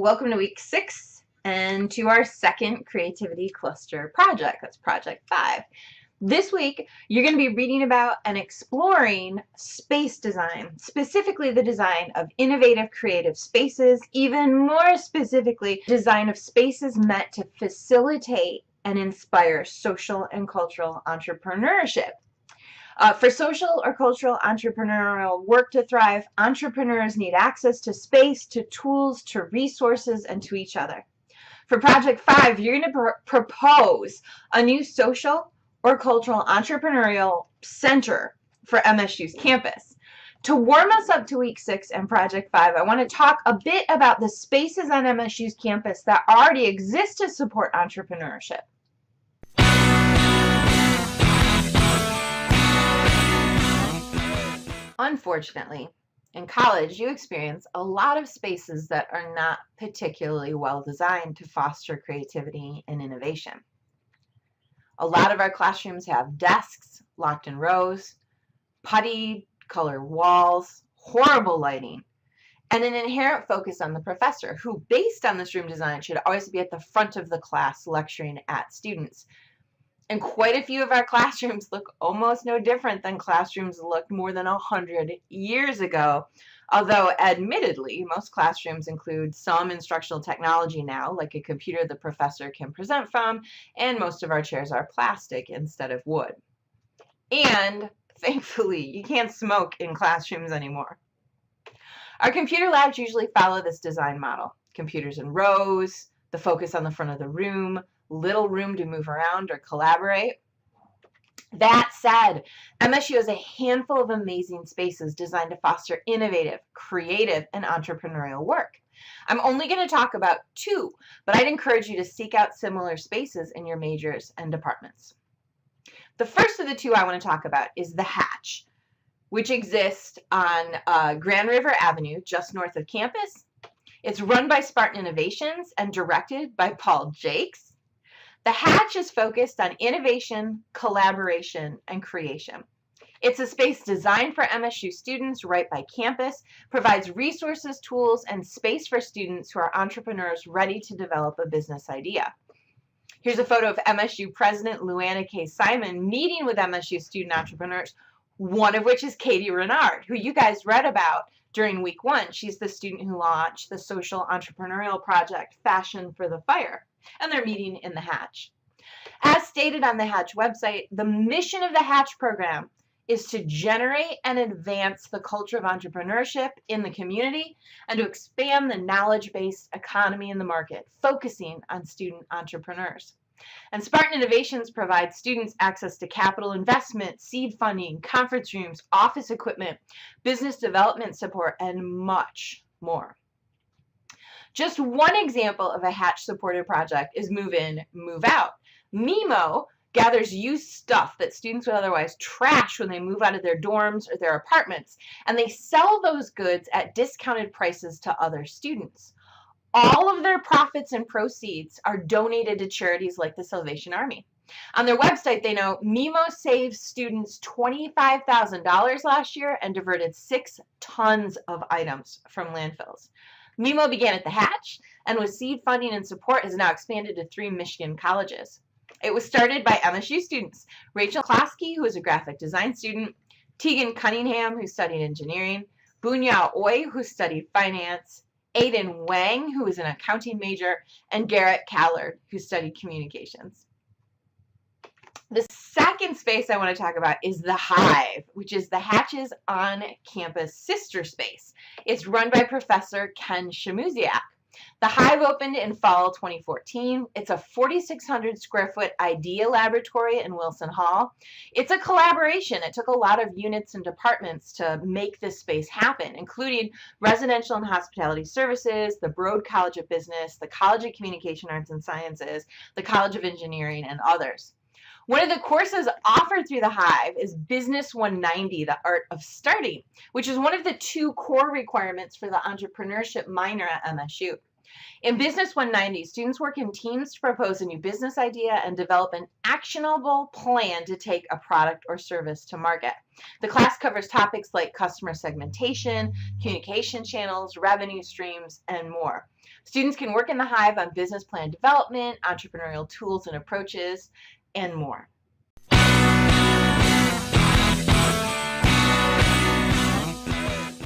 Welcome to week 6 and to our second creativity cluster project. That's project 5. This week, you're going to be reading about and exploring space design, specifically the design of innovative creative spaces, even more specifically, design of spaces meant to facilitate and inspire social and cultural entrepreneurship. For social or cultural entrepreneurial work to thrive, entrepreneurs need access to space, to tools, to resources, and to each other. For Project 5, you're going to propose a new social or cultural entrepreneurial center for MSU's campus. To warm us up to week 6 and Project 5, I want to talk a bit about the spaces on MSU's campus that already exist to support entrepreneurship. Unfortunately, in college, you experience a lot of spaces that are not particularly well designed to foster creativity and innovation. A lot of our classrooms have desks locked in rows, putty colored walls, horrible lighting, and an inherent focus on the professor, who, based on this room design, should always be at the front of the class lecturing at students. And quite a few of our classrooms look almost no different than classrooms looked more than 100 years ago. Although, admittedly, most classrooms include some instructional technology now, like a computer the professor can present from, and most of our chairs are plastic instead of wood. And, thankfully, you can't smoke in classrooms anymore. Our computer labs usually follow this design model. Computers in rows, the focus on the front of the room, little room to move around or collaborate. That said, MSU has a handful of amazing spaces designed to foster innovative, creative, and entrepreneurial work. I'm only going to talk about 2, but I'd encourage you to seek out similar spaces in your majors and departments. The first of the 2 I want to talk about is the Hatch, which exists on Grand River Avenue, just north of campus. It's run by Spartan Innovations and directed by Paul Jakes. The Hatch is focused on innovation, collaboration, and creation. It's a space designed for MSU students right by campus, provides resources, tools, and space for students who are entrepreneurs ready to develop a business idea. Here's a photo of MSU President Luana K. Simon meeting with MSU student entrepreneurs, one of which is Katie Renard, who you guys read about during week 1. She's the student who launched the social entrepreneurial project Fashion for the Fire, and they're meeting in the Hatch. As stated on the Hatch website, the mission of the Hatch program is to generate and advance the culture of entrepreneurship in the community and to expand the knowledge-based economy in the market, focusing on student entrepreneurs. And Spartan Innovations provides students access to capital investment, seed funding, conference rooms, office equipment, business development support, and much more. Just one example of a Hatch-supported project is Move In, Move Out. MIMO gathers used stuff that students would otherwise trash when they move out of their dorms or their apartments, and they sell those goods at discounted prices to other students. All of their profits and proceeds are donated to charities like the Salvation Army. On their website, they note MIMO saved students $25,000 last year and diverted 6 tons of items from landfills. MIMO began at the Hatch, and with seed funding and support has now expanded to 3 Michigan colleges. It was started by MSU students, Rachel Klasky, who is a graphic design student, Tegan Cunningham, who studied engineering, Bunyao Oi, who studied finance, Aiden Wang, who is an accounting major, and Garrett Callard, who studied communications. The second space I want to talk about is the Hive, which is the Hatch's on-campus sister space. It's run by Professor Ken Shamuziak. The Hive opened in fall 2014. It's a 4,600 square foot idea laboratory in Wilson Hall. It's a collaboration. It took a lot of units and departments to make this space happen, including residential and hospitality services, the Broad College of Business, the College of Communication Arts and Sciences, the College of Engineering, and others. One of the courses offered through the Hive is Business 190, the Art of Starting, which is one of the 2 core requirements for the entrepreneurship minor at MSU. In Business 190, students work in teams to propose a new business idea and develop an actionable plan to take a product or service to market. The class covers topics like customer segmentation, communication channels, revenue streams, and more. Students can work in the Hive on business plan development, entrepreneurial tools and approaches, and more.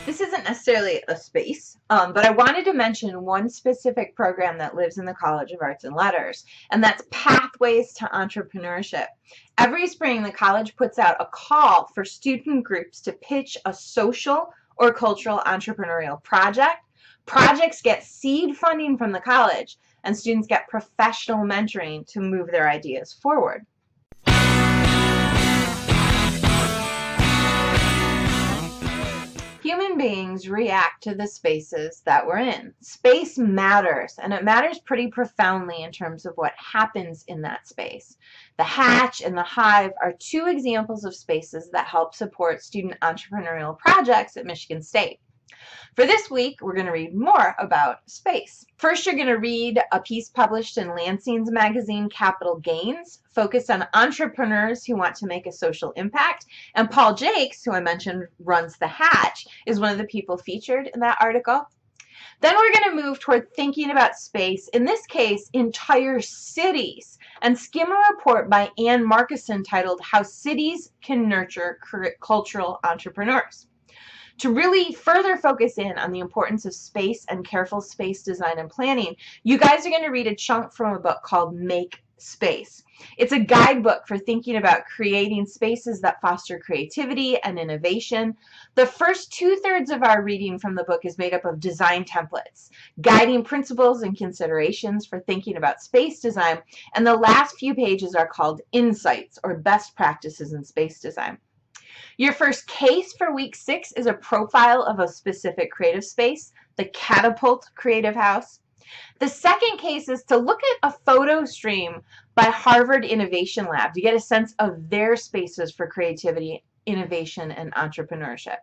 This isn't necessarily a space, but I wanted to mention one specific program that lives in the College of Arts and Letters, and that's Pathways to Entrepreneurship. Every spring, the college puts out a call for student groups to pitch a social or cultural entrepreneurial project. Projects get seed funding from the college, and students get professional mentoring to move their ideas forward. Human beings react to the spaces that we're in. Space matters, and it matters pretty profoundly in terms of what happens in that space. The Hatch and the Hive are two examples of spaces that help support student entrepreneurial projects at Michigan State. For this week, we're going to read more about space. First, you're going to read a piece published in Lansing's magazine, Capital Gains, focused on entrepreneurs who want to make a social impact. And Paul Jakes, who I mentioned runs The Hatch, is one of the people featured in that article. Then we're going to move toward thinking about space, in this case, entire cities, and skim a report by Ann Markison titled How Cities Can Nurture Cultural Entrepreneurs. To really further focus in on the importance of space and careful space design and planning, you guys are going to read a chunk from a book called Make Space. It's a guidebook for thinking about creating spaces that foster creativity and innovation. The first 2/3 of our reading from the book is made up of design templates, guiding principles and considerations for thinking about space design, and the last few pages are called insights or best practices in space design. Your first case for week 6 is a profile of a specific creative space, the Catapult Creative House. The second case is to look at a photo stream by Harvard Innovation Lab to get a sense of their spaces for creativity, innovation, and entrepreneurship.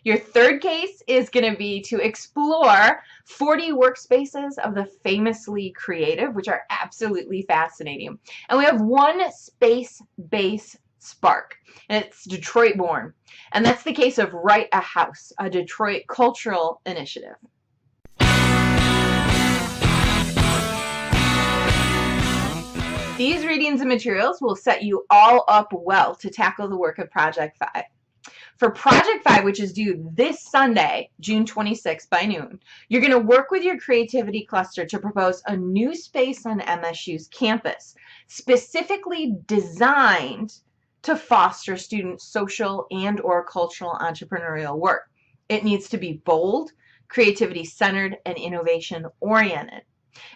Your third case is going to be to explore 40 workspaces of the famously creative, which are absolutely fascinating. And we have one space-based spark, and it's Detroit born, and that's the case of Write a House, a Detroit cultural initiative. These readings and materials will set you all up well to tackle the work of Project 5. For Project 5, which is due this Sunday, June 26th by noon, you're going to work with your creativity cluster to propose a new space on MSU's campus, specifically designed to foster student social and or cultural entrepreneurial work. It needs to be bold, creativity centered, and innovation oriented.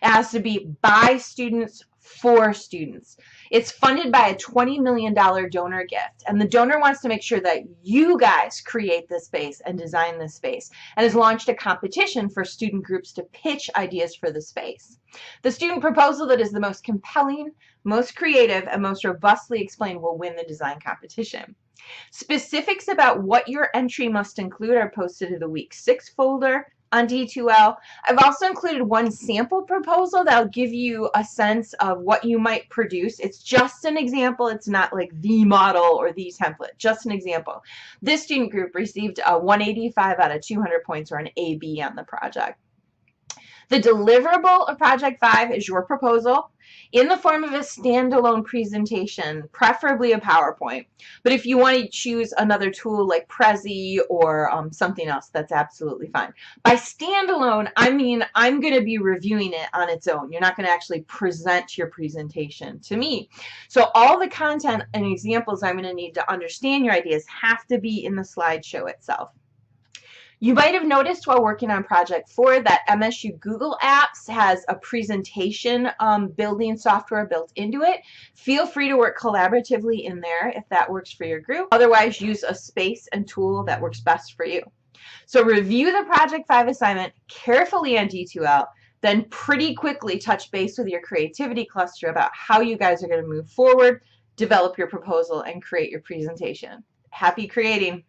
It has to be by students for students. It's funded by a $20 million donor gift, and the donor wants to make sure that you guys create this space and design this space, and has launched a competition for student groups to pitch ideas for the space. The student proposal that is the most compelling, most creative, and most robustly explained will win the design competition. Specifics about what your entry must include are posted in the Week 6 folder on D2L. I've also included one sample proposal that'll give you a sense of what you might produce. It's just an example. It's not like the model or the template, just an example. This student group received a 185 out of 200 points, or an AB on the project. The deliverable of Project 5 is your proposal in the form of a standalone presentation, preferably a PowerPoint. But if you want to choose another tool like Prezi or something else, that's absolutely fine. By standalone, I mean I'm going to be reviewing it on its own. You're not going to actually present your presentation to me. So all the content and examples I'm going to need to understand your ideas have to be in the slideshow itself. You might have noticed while working on Project 4 that MSU Google Apps has a presentation building software built into it. Feel free to work collaboratively in there if that works for your group. Otherwise, use a space and tool that works best for you. So review the Project 5 assignment carefully on D2L, then pretty quickly touch base with your creativity cluster about how you guys are going to move forward, develop your proposal, and create your presentation. Happy creating!